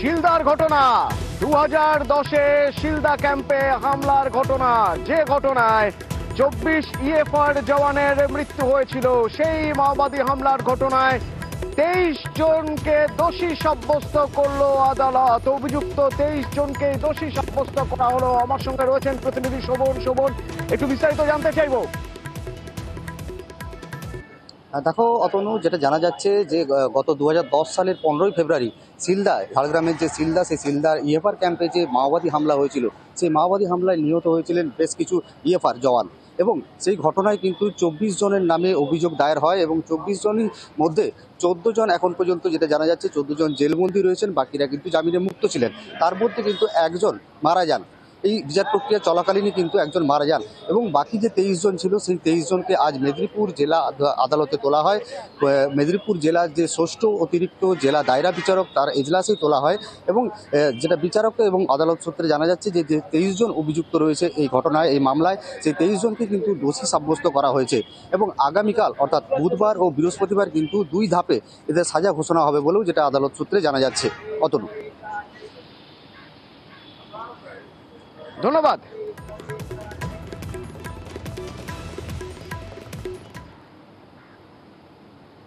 শিলদার ঘটনা 2010-এ শিলদা ক্যাম্পে হামলার ঘটনা, যে ঘটনায় 24 ইএফআর জওয়ানের মৃত্যু হয়েছিল। সেই মাওবাদী হামলার ঘটনায় 23 জনকে দোষী সাব্যস্ত করলো আদালত। অভিযুক্ত 23 জনকে দোষী সাব্যস্ত করা হলো। আমার সঙ্গে রয়েছেন প্রতিনিধি শোভন, একটু বিস্তারিত জানতে চাইবো। দেখো অতনু, যেটা জানা যাচ্ছে যে গত 2010 সালের 15ই ফেব্রুয়ারি শিলদায়, ঝাড়গ্রামের যে শিলদা, সেই শিলদার ইএফআর ক্যাম্পে যে মাওবাদী হামলা হয়েছিল, সেই মাওবাদী হামলায় নিহত হয়েছিলেন বেশ কিছু ইএফআর জওয়ান। এবং সেই ঘটনায় কিন্তু 24 জনের নামে অভিযোগ দায়ের হয় এবং 24 জনের মধ্যে 14 জন এখন পর্যন্ত, যেটা জানা যাচ্ছে, 14 জন জেলবন্দি রয়েছেন, বাকিরা কিন্তু জামিনে মুক্ত ছিলেন। তার মধ্যে কিন্তু একজন মারা যান। এই বিচার প্রক্রিয়া চলাকালীনই কিন্তু একজন মারা যান এবং বাকি যে 23 জন ছিল, সেই 23 জনকে আজ মেদিনীপুর জেলা আদালতে তোলা হয়। মেদিনীপুর জেলার যে ষষ্ঠ অতিরিক্ত জেলা দায়রা বিচারক, তার এজলাসেই তোলা হয়। এবং যেটা বিচারক এবং আদালত সূত্রে জানা যাচ্ছে যে 23 জন অভিযুক্ত রয়েছে এই ঘটনায়, এই মামলায়, সেই 23 জনকে কিন্তু দোষী সাব্যস্ত করা হয়েছে। এবং আগামীকাল অর্থাৎ বুধবার ও বৃহস্পতিবার কিন্তু 2 ধাপে এদের সাজা ঘোষণা হবে বলেও যেটা আদালত সূত্রে জানা যাচ্ছে। অতনু। ধন্যবাদ।